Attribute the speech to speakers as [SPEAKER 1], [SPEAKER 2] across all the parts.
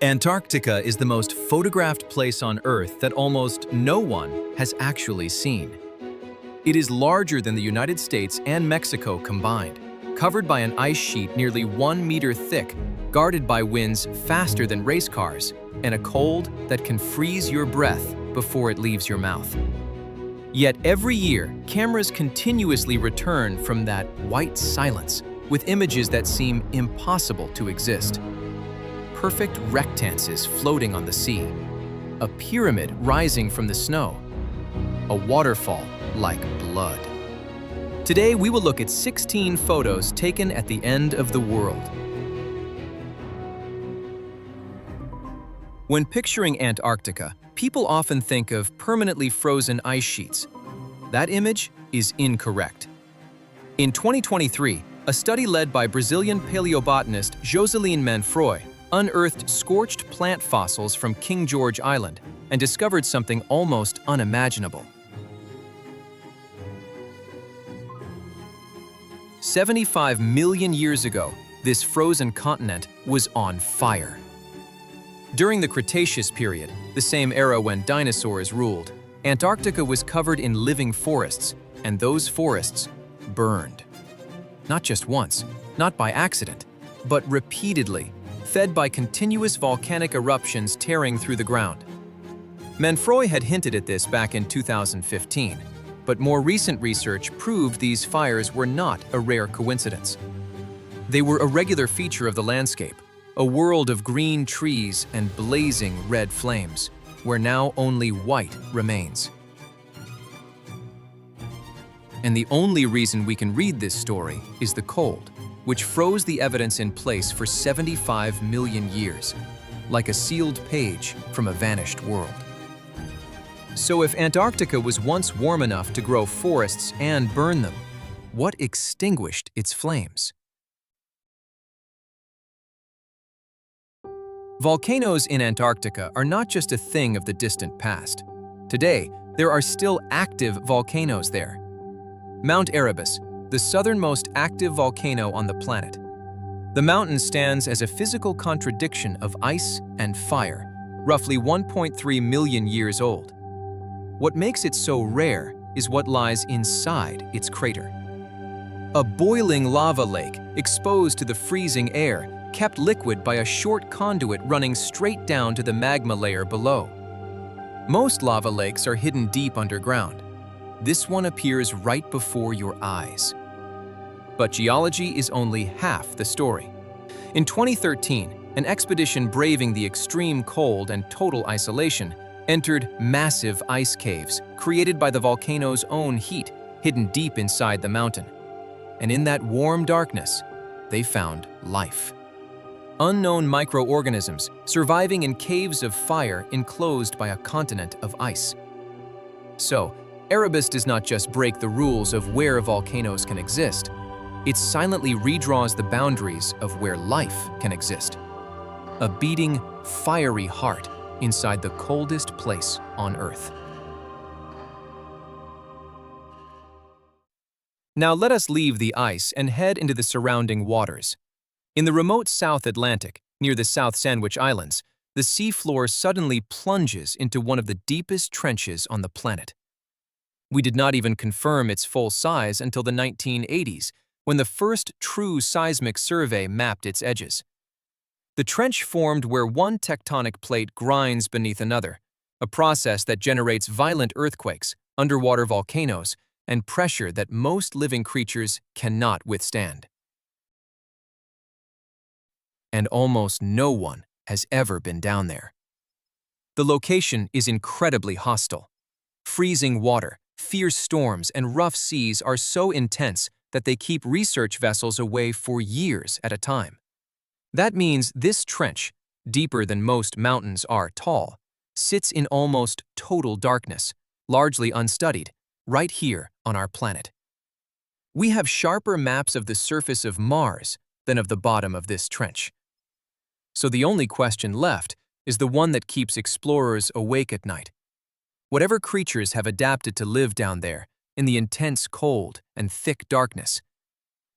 [SPEAKER 1] Antarctica is the most photographed place on Earth that almost no one has actually seen. It is larger than the United States and Mexico combined, covered by an ice sheet nearly 1 meter thick, guarded by winds faster than race cars, and a cold that can freeze your breath before it leaves your mouth. Yet every year, cameras continuously return from that white silence with images that seem impossible to exist. Perfect rectangles floating on the sea, a pyramid rising from the snow, a waterfall like blood. Today we will look at 16 photos taken at the end of the world. When picturing Antarctica, people often think of permanently frozen ice sheets. That image is incorrect. In 2023, a study led by Brazilian paleobotanist Joseline Manfroy unearthed scorched plant fossils from King George Island and discovered something almost unimaginable. 75 million years ago, this frozen continent was on fire. During the Cretaceous period, the same era when dinosaurs ruled, Antarctica was covered in living forests, and those forests burned. Not just once, not by accident, but repeatedly, fed by continuous volcanic eruptions tearing through the ground. Manfroy had hinted at this back in 2015, but more recent research proved these fires were not a rare coincidence. They were a regular feature of the landscape, a world of green trees and blazing red flames, where now only white remains. And the only reason we can read this story is the cold, which froze the evidence in place for 75 million years, like a sealed page from a vanished world. So if Antarctica was once warm enough to grow forests and burn them, what extinguished its flames? Volcanoes in Antarctica are not just a thing of the distant past. Today, there are still active volcanoes there. Mount Erebus, the southernmost active volcano on the planet. The mountain stands as a physical contradiction of ice and fire, roughly 1.3 million years old. What makes it so rare is what lies inside its crater. A boiling lava lake exposed to the freezing air, kept liquid by a short conduit running straight down to the magma layer below. Most lava lakes are hidden deep underground. This one appears right before your eyes. But geology is only half the story. In 2013, an expedition braving the extreme cold and total isolation entered massive ice caves created by the volcano's own heat, hidden deep inside the mountain. And in that warm darkness, they found life. Unknown microorganisms surviving in caves of fire enclosed by a continent of ice. So, Erebus does not just break the rules of where volcanoes can exist, it silently redraws the boundaries of where life can exist. A beating, fiery heart inside the coldest place on Earth. Now let us leave the ice and head into the surrounding waters. In the remote South Atlantic, near the South Sandwich Islands, the seafloor suddenly plunges into one of the deepest trenches on the planet. We did not even confirm its full size until the 1980s, when the first true seismic survey mapped its edges. The trench formed where one tectonic plate grinds beneath another, a process that generates violent earthquakes, underwater volcanoes, and pressure that most living creatures cannot withstand. And almost no one has ever been down there. The location is incredibly hostile. Freezing water, fierce storms, and rough seas are so intense that they keep research vessels away for years at a time. That means this trench, deeper than most mountains are tall, sits in almost total darkness, largely unstudied, right here on our planet. We have sharper maps of the surface of Mars than of the bottom of this trench. So the only question left is the one that keeps explorers awake at night. Whatever creatures have adapted to live down there, in the intense cold and thick darkness,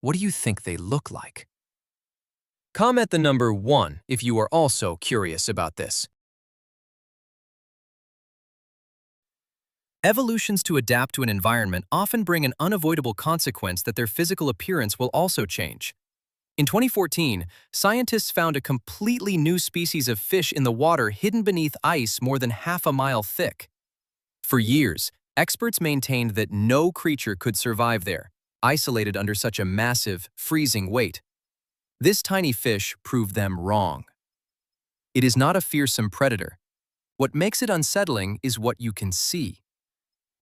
[SPEAKER 1] what do you think they look like? Comment the number 1 if you are also curious about this. Evolutions to adapt to an environment often bring an unavoidable consequence that their physical appearance will also change. In 2014, scientists found a completely new species of fish in the water hidden beneath ice more than half a mile thick. For years, experts maintained that no creature could survive there, isolated under such a massive, freezing weight. This tiny fish proved them wrong. It is not a fearsome predator. What makes it unsettling is what you can see.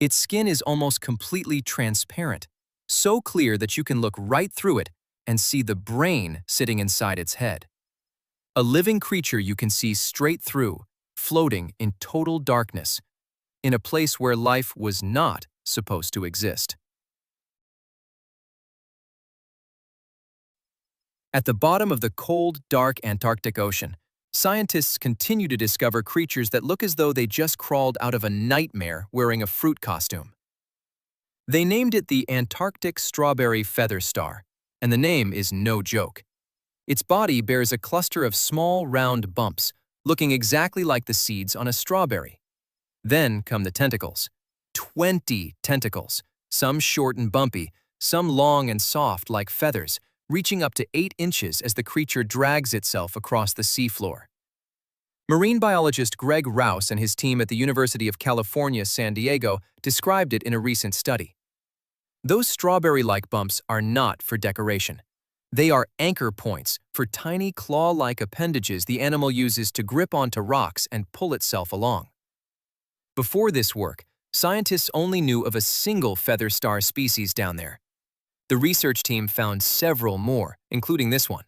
[SPEAKER 1] Its skin is almost completely transparent, so clear that you can look right through it and see the brain sitting inside its head. A living creature you can see straight through, floating in total darkness, in a place where life was not supposed to exist. At the bottom of the cold, dark Antarctic Ocean, scientists continue to discover creatures that look as though they just crawled out of a nightmare wearing a fruit costume. They named it the Antarctic strawberry feather star, and the name is no joke. Its body bears a cluster of small, round bumps, looking exactly like the seeds on a strawberry. Then come the tentacles. 20 tentacles, some short and bumpy, some long and soft like feathers, reaching up to 8 inches as the creature drags itself across the seafloor. Marine biologist Greg Rouse and his team at the University of California, San Diego described it in a recent study. Those strawberry-like bumps are not for decoration. They are anchor points for tiny claw-like appendages the animal uses to grip onto rocks and pull itself along. Before this work, scientists only knew of a single feather star species down there. The research team found several more, including this one.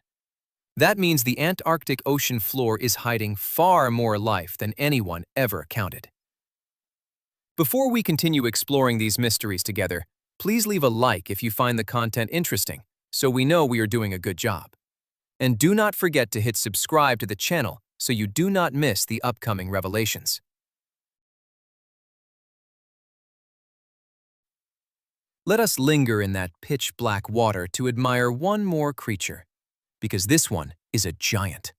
[SPEAKER 1] That means the Antarctic ocean floor is hiding far more life than anyone ever counted. Before we continue exploring these mysteries together, please leave a like if you find the content interesting, so we know we are doing a good job. And do not forget to hit subscribe to the channel so you do not miss the upcoming revelations. Let us linger in that pitch-black water to admire one more creature, because this one is a giant.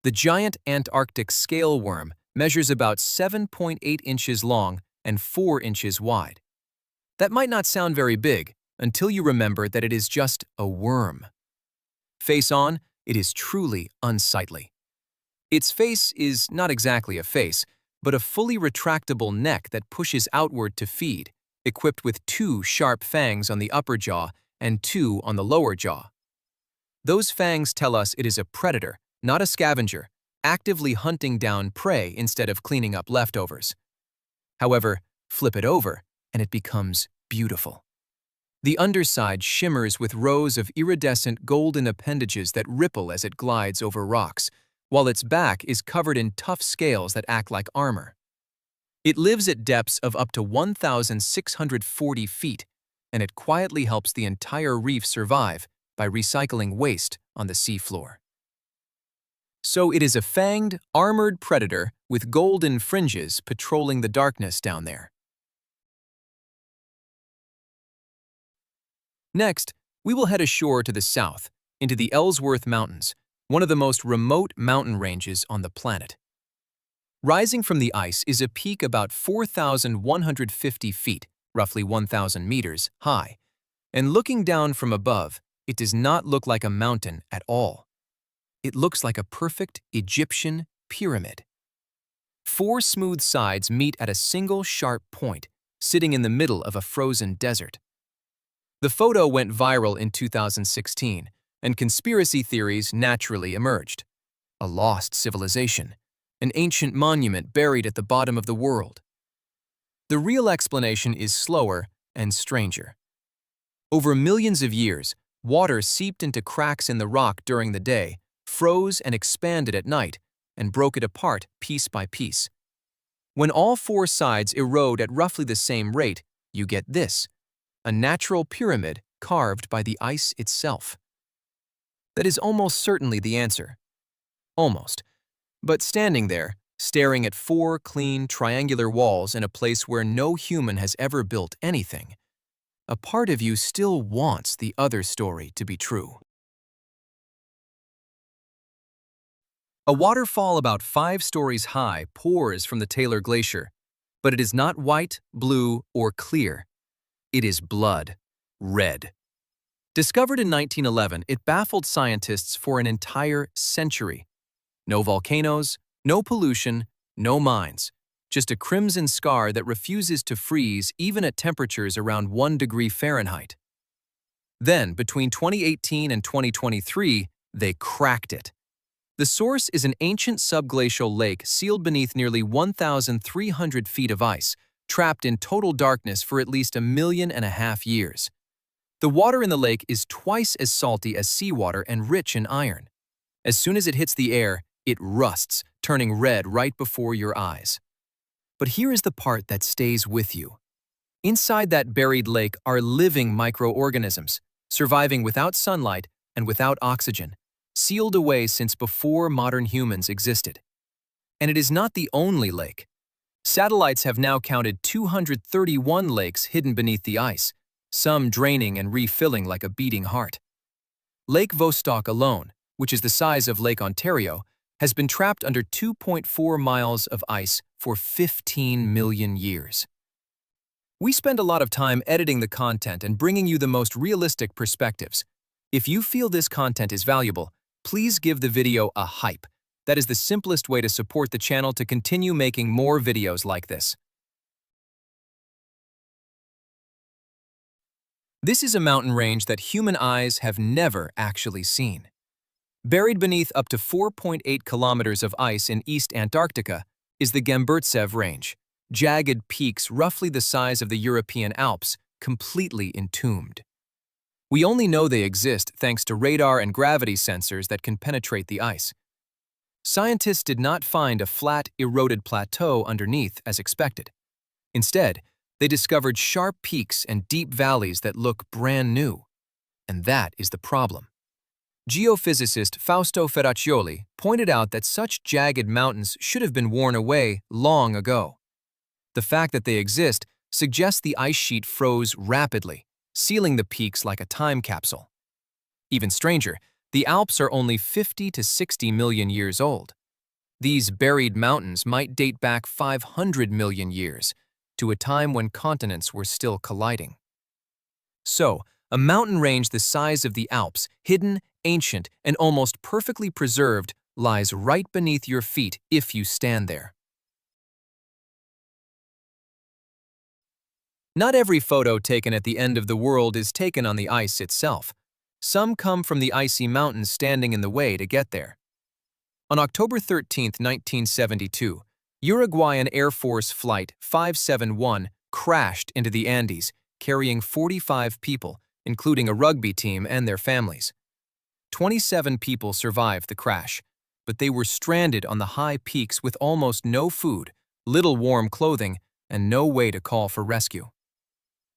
[SPEAKER 1] The giant Antarctic scale worm measures about 7.8 inches long and 4 inches wide. That might not sound very big until you remember that it is just a worm. Face on, it is truly unsightly. Its face is not exactly a face, but a fully retractable neck that pushes outward to feed, equipped with 2 sharp fangs on the upper jaw and 2 on the lower jaw. Those fangs tell us it is a predator, not a scavenger, actively hunting down prey instead of cleaning up leftovers. However, flip it over, and it becomes beautiful. The underside shimmers with rows of iridescent golden appendages that ripple as it glides over rocks, while its back is covered in tough scales that act like armor. It lives at depths of up to 1,640 feet, and it quietly helps the entire reef survive by recycling waste on the seafloor. So it is a fanged, armored predator with golden fringes patrolling the darkness down there. Next, we will head ashore to the south, into the Ellsworth Mountains, one of the most remote mountain ranges on the planet. Rising from the ice is a peak about 4,150 feet, roughly 1,000 meters, high, and looking down from above, it does not look like a mountain at all. It looks like a perfect Egyptian pyramid. 4 smooth sides meet at a single sharp point, sitting in the middle of a frozen desert. The photo went viral in 2016, and conspiracy theories naturally emerged. A lost civilization, an ancient monument buried at the bottom of the world. The real explanation is slower and stranger. Over millions of years, water seeped into cracks in the rock during the day, froze and expanded at night, and broke it apart piece by piece. When all 4 sides erode at roughly the same rate, you get this, a natural pyramid carved by the ice itself. That is almost certainly the answer. Almost. But standing there, staring at 4 clean, triangular walls in a place where no human has ever built anything, a part of you still wants the other story to be true. A waterfall about 5 stories high pours from the Taylor Glacier, but it is not white, blue, or clear. It is blood, red. Discovered in 1911, it baffled scientists for an entire century. No volcanoes, no pollution, no mines, just a crimson scar that refuses to freeze even at temperatures around 1 degree Fahrenheit. Then, between 2018 and 2023, they cracked it. The source is an ancient subglacial lake sealed beneath nearly 1,300 feet of ice, trapped in total darkness for at least 1.5 million years. The water in the lake is twice as salty as seawater and rich in iron. As soon as it hits the air, it rusts, turning red right before your eyes. But here is the part that stays with you. Inside that buried lake are living microorganisms, surviving without sunlight and without oxygen, sealed away since before modern humans existed. And it is not the only lake. Satellites have now counted 231 lakes hidden beneath the ice, some draining and refilling like a beating heart. Lake Vostok alone, which is the size of Lake Ontario, has been trapped under 2.4 miles of ice for 15 million years. We spend a lot of time editing the content and bringing you the most realistic perspectives. If you feel this content is valuable, please give the video a hype. That is the simplest way to support the channel to continue making more videos like this. This is a mountain range that human eyes have never actually seen. Buried beneath up to 4.8 kilometers of ice in East Antarctica is the Gemburtsev Range, jagged peaks roughly the size of the European Alps, completely entombed. We only know they exist thanks to radar and gravity sensors that can penetrate the ice. Scientists did not find a flat, eroded plateau underneath as expected. Instead, they discovered sharp peaks and deep valleys that look brand new. And that is the problem. Geophysicist Fausto Ferraccioli pointed out that such jagged mountains should have been worn away long ago. The fact that they exist suggests the ice sheet froze rapidly, sealing the peaks like a time capsule. Even stranger, the Alps are only 50 to 60 million years old. These buried mountains might date back 500 million years, to a time when continents were still colliding. So, a mountain range the size of the Alps, hidden, ancient, and almost perfectly preserved, lies right beneath your feet if you stand there. Not every photo taken at the end of the world is taken on the ice itself. Some come from the icy mountains standing in the way to get there. On October 13, 1972, Uruguayan Air Force Flight 571 crashed into the Andes, carrying 45 people, including a rugby team and their families. 27 people survived the crash, but they were stranded on the high peaks with almost no food, little warm clothing, and no way to call for rescue.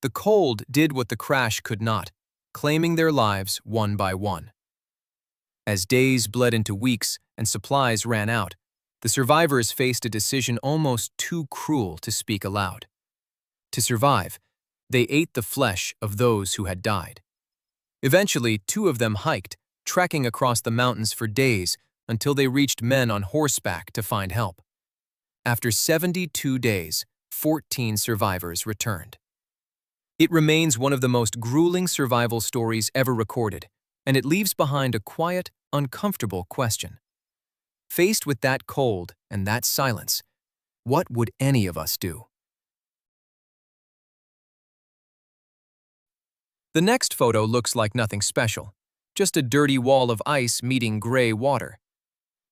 [SPEAKER 1] The cold did what the crash could not, claiming their lives one by one. As days bled into weeks and supplies ran out, the survivors faced a decision almost too cruel to speak aloud. To survive, they ate the flesh of those who had died. Eventually, 2 of them hiked, trekking across the mountains for days until they reached men on horseback to find help. After 72 days, 14 survivors returned. It remains one of the most grueling survival stories ever recorded, and it leaves behind a quiet, uncomfortable question. Faced with that cold and that silence, what would any of us do? The next photo looks like nothing special, just a dirty wall of ice meeting gray water.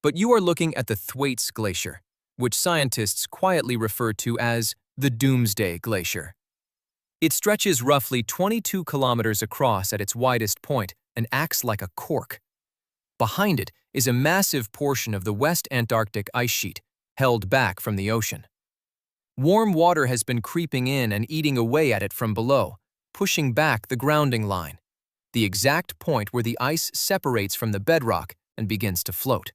[SPEAKER 1] But you are looking at the Thwaites Glacier, which scientists quietly refer to as the Doomsday Glacier. It stretches roughly 22 kilometers across at its widest point and acts like a cork. Behind it is a massive portion of the West Antarctic ice sheet, held back from the ocean. Warm water has been creeping in and eating away at it from below, pushing back the grounding line, the exact point where the ice separates from the bedrock and begins to float.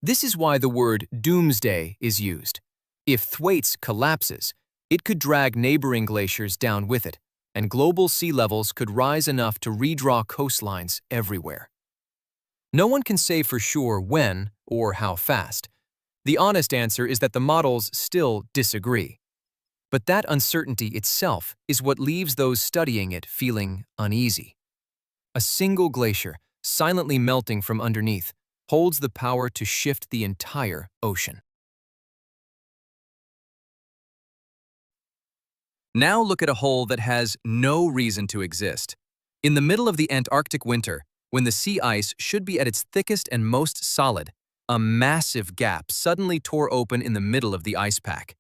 [SPEAKER 1] This is why the word doomsday is used. If Thwaites collapses, it could drag neighboring glaciers down with it, and global sea levels could rise enough to redraw coastlines everywhere. No one can say for sure when or how fast. The honest answer is that the models still disagree. But that uncertainty itself is what leaves those studying it feeling uneasy. A single glacier, silently melting from underneath, holds the power to shift the entire ocean. Now look at a hole that has no reason to exist. In the middle of the Antarctic winter, when the sea ice should be at its thickest and most solid, a massive gap suddenly tore open in the middle of the ice pack.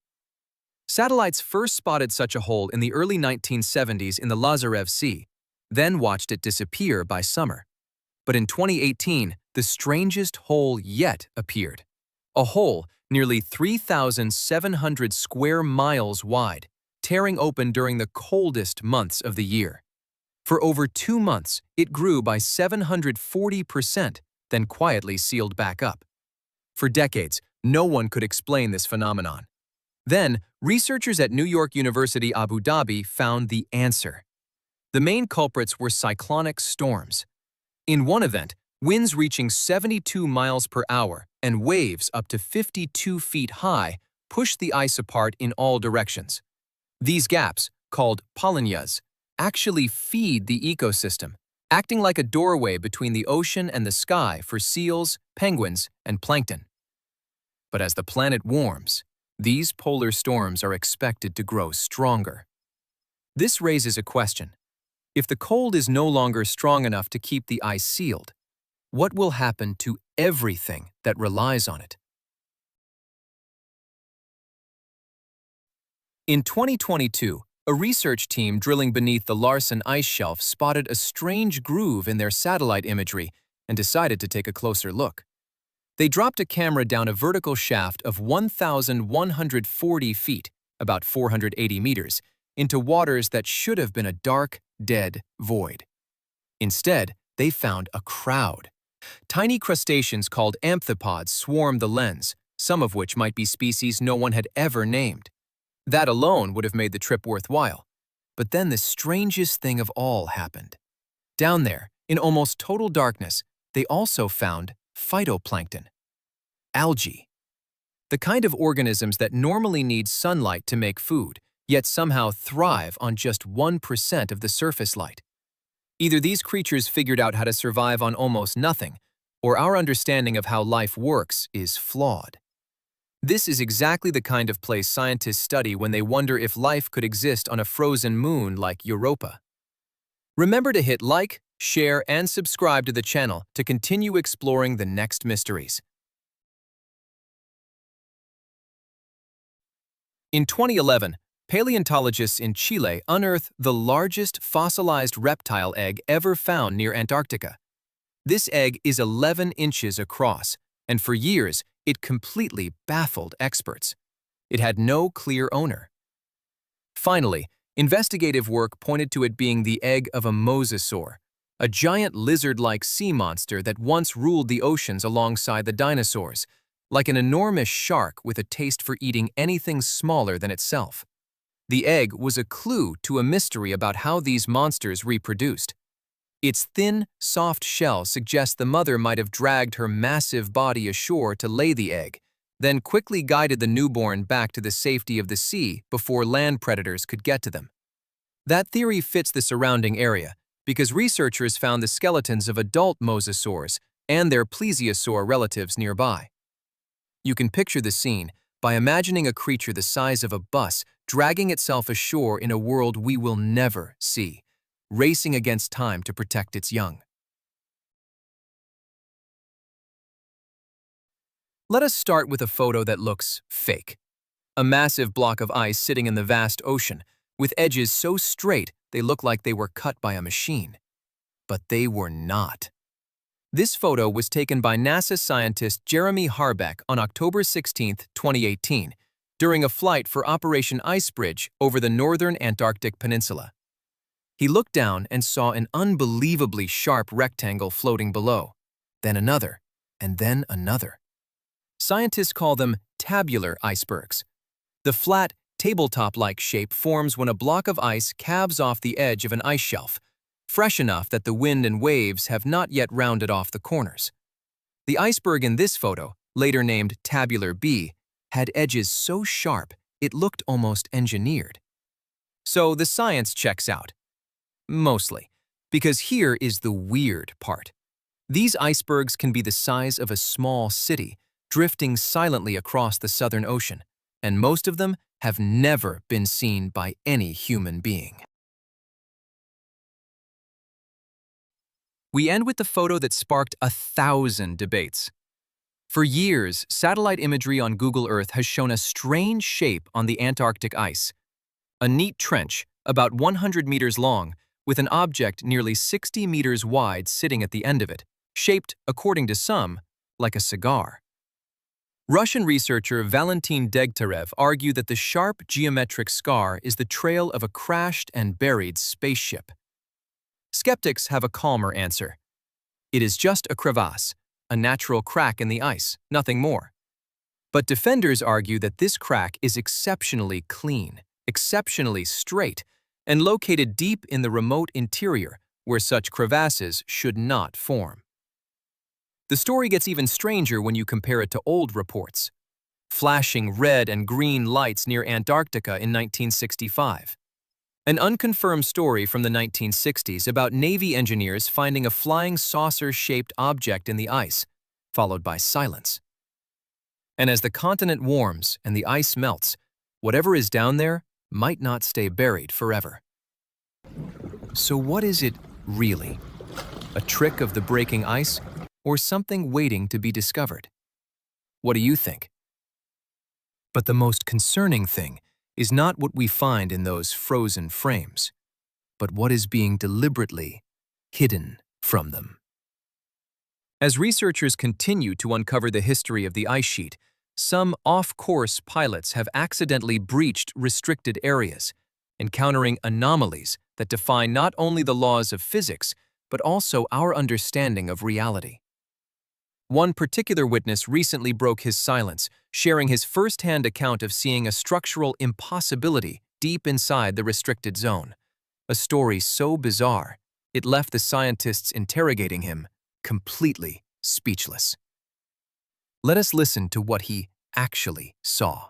[SPEAKER 1] Satellites first spotted such a hole in the early 1970s in the Lazarev Sea, then watched it disappear by summer. But in 2018, the strangest hole yet appeared. A hole nearly 3,700 square miles wide, tearing open during the coldest months of the year. For over 2 months, it grew by 740%, then quietly sealed back up. For decades, no one could explain this phenomenon. Then, researchers at New York University Abu Dhabi found the answer. The main culprits were cyclonic storms. In one event, winds reaching 72 miles per hour and waves up to 52 feet high pushed the ice apart in all directions. These gaps, called polynyas, actually feed the ecosystem, acting like a doorway between the ocean and the sky for seals, penguins, and plankton. But as the planet warms, these polar storms are expected to grow stronger. This raises a question. If the cold is no longer strong enough to keep the ice sealed, what will happen to everything that relies on it? In 2022, a research team drilling beneath the Larsen ice shelf spotted a strange groove in their satellite imagery and decided to take a closer look. They dropped a camera down a vertical shaft of 1,140 feet, about 480 meters, into waters that should have been a dark, dead void. Instead, they found a crowd. Tiny crustaceans called amphipods swarmed the lens, some of which might be species no one had ever named. That alone would have made the trip worthwhile. But then the strangest thing of all happened. Down there, in almost total darkness, they also found phytoplankton, algae. The kind of organisms that normally need sunlight to make food, yet somehow thrive on just 1% of the surface light. Either these creatures figured out how to survive on almost nothing, or our understanding of how life works is flawed. This is exactly the kind of place scientists study when they wonder if life could exist on a frozen moon like Europa. Remember to hit like, share, and subscribe to the channel to continue exploring the next mysteries. In 2011, paleontologists in Chile unearthed the largest fossilized reptile egg ever found near Antarctica. This egg is 11 inches across, and for years, it completely baffled experts. It had no clear owner. Finally, investigative work pointed to it being the egg of a mosasaur, a giant lizard-like sea monster that once ruled the oceans alongside the dinosaurs, like an enormous shark with a taste for eating anything smaller than itself. The egg was a clue to a mystery about how these monsters reproduced. Its thin, soft shell suggests the mother might have dragged her massive body ashore to lay the egg, then quickly guided the newborn back to the safety of the sea before land predators could get to them. That theory fits the surrounding area because researchers found the skeletons of adult mosasaurs and their plesiosaur relatives nearby. You can picture the scene by imagining a creature the size of a bus dragging itself ashore in a world we will never see, racing against time to protect its young. Let us start with a photo that looks fake. A massive block of ice sitting in the vast ocean, with edges so straight they look like they were cut by a machine. But they were not. This photo was taken by NASA scientist Jeremy Harbeck on October 16, 2018, during a flight for Operation Icebridge over the northern Antarctic Peninsula. He looked down and saw an unbelievably sharp rectangle floating below, then another, and then another. Scientists call them tabular icebergs. The flat, tabletop-like shape forms when a block of ice calves off the edge of an ice shelf, fresh enough that the wind and waves have not yet rounded off the corners. The iceberg in this photo, later named Tabular B, had edges so sharp it looked almost engineered. So the science checks out. Mostly. Because here is the weird part. These icebergs can be the size of a small city, drifting silently across the Southern Ocean, and most of them have never been seen by any human being. We end with the photo that sparked 1,000 debates. For years, satellite imagery on Google Earth has shown a strange shape on the Antarctic ice. A neat trench, about 100 meters long, with an object nearly 60 meters wide sitting at the end of it, shaped, according to some, like a cigar. Russian researcher Valentin Degtyarev argued that the sharp geometric scar is the trail of a crashed and buried spaceship. Skeptics have a calmer answer. It is just a crevasse, a natural crack in the ice, nothing more. But defenders argue that this crack is exceptionally clean, exceptionally straight, and located deep in the remote interior, where such crevasses should not form. The story gets even stranger when you compare it to old reports. Flashing red and green lights near Antarctica in 1965. An unconfirmed story from the 1960s about Navy engineers finding a flying saucer-shaped object in the ice, followed by silence. And as the continent warms and the ice melts, whatever is down there might not stay buried forever. So what is it really? A trick of the breaking ice, or something waiting to be discovered? What do you think? But the most concerning thing is not what we find in those frozen frames, but what is being deliberately hidden from them. As researchers continue to uncover the history of the ice sheet, some off-course pilots have accidentally breached restricted areas, encountering anomalies that defy not only the laws of physics, but also our understanding of reality. One particular witness recently broke his silence, sharing his first-hand account of seeing a structural impossibility deep inside the restricted zone. A story so bizarre, it left the scientists interrogating him completely speechless. Let us listen to what he actually saw.